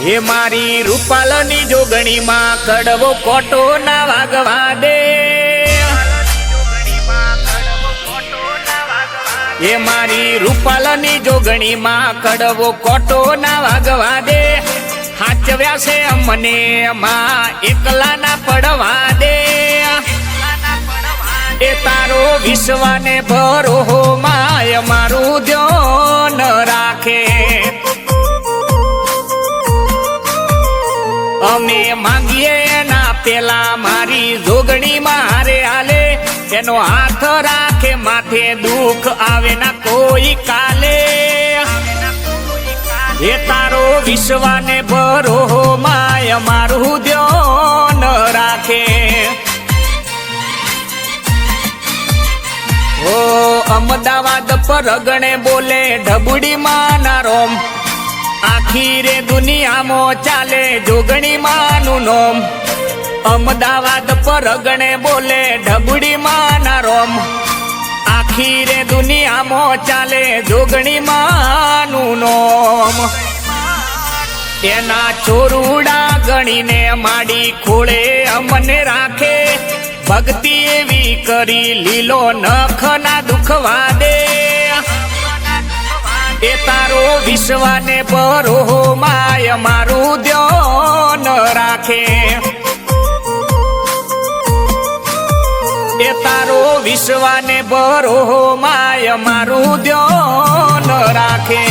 એ મારી રૂપાલની જોગણી માં કડવો કોટો ના વાગવા દે, એ મારી રૂપાલની જોગણી માં કડવો કોટો ના વાગવા દે, હાચવ્યા છે અમને માં એકલા ના પડવા દે, એ તારો વિશ્વાને ભરો માય મારું ધ્યાન રાખે, અમે માંગીએ એના પેલા મારી જોગણી મારે હાલે, એનો હાથ રાખે માથે દુઃખ આવે ના કોઈ કાલે, એ તારો વિશ્વાને ભરો માય મારું ધ્યાન રાખે, ઓ અમદાવાદ પરગણે બોલે ઢબુડી માના રોમ, આખી રે દુનિયામાં ચાલે જોગણી માનું નોમ, અમદાવાદ પરગણે બોલે ઢબુડી માના રોમ, આખી રે દુનિયામાં ચાલે જોગણી માનું નોમ, એના ચોરુડા ગણીને માડી ખોળે અમને રાખે, ભક્તિ એવી કરી લીલો નખ ના દુખવા દે, એ તારો વિશ્વાને ભરો માય મારું ધ્યાન રાખે, એ તારો વિશ્વાને ભરો માય મારું ધ્યાન રાખે,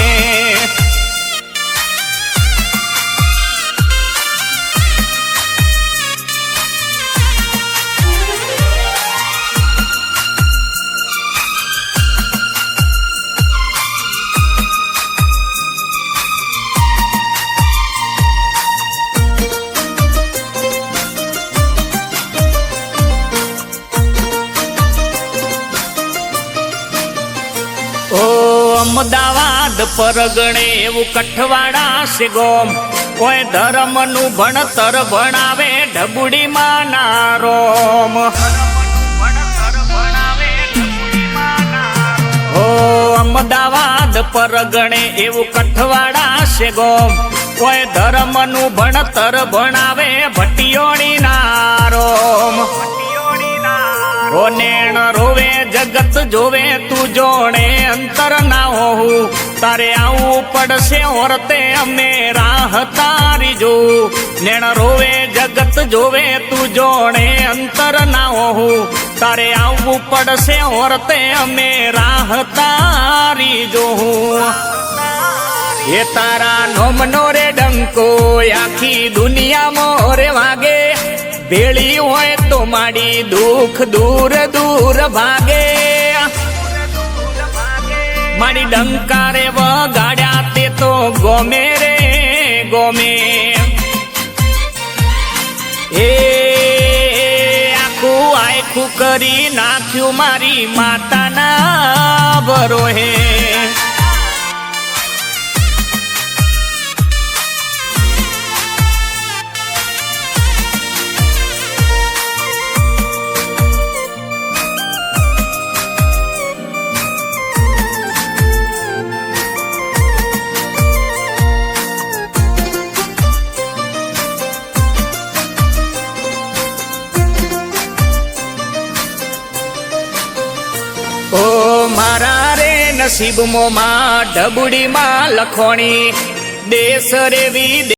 ઓ અમદાવાદ પરગણે એવું કઠવાડા છે ગોમ, કોઈ ધર્મ નું ભણતર ભણાવે ઢબુડી માના રોમ, ઓ અમદાવાદ પરગણે એવું કઠવાડા છે ગોમ, કોઈ ધર્મ નું ભણતર ભણાવે ભટિયોણી ના રોમ, ઓ નેણ રોવે જગત જોવે તું જોણે અંતર ના હોવું, તારે આવું પડશે ઓરતે અમે રાહ તારી જો, નેણ રોવે જગત જોવે તું જોણે અંતર ના હોવું, તારે આવવું પડશે ઓરતે અમે રાહ તારી જોઉં, એ તારા નોમનો રે ડંકો આખી દુનિયામાં રે વાગે, ભેળી હોય તો માડી દુઃખ દૂર દૂર ભાગે, માડી ડંકારે વગાડ્યા તે તો ગોમે રે ગોમે, એ આખું આખું કરી નાખ્યું મારી માતાના ભરોહે, ઓ મારા રે નસીબમાં ઢબુડી માં લખોણી, દેશ રે વિદેશ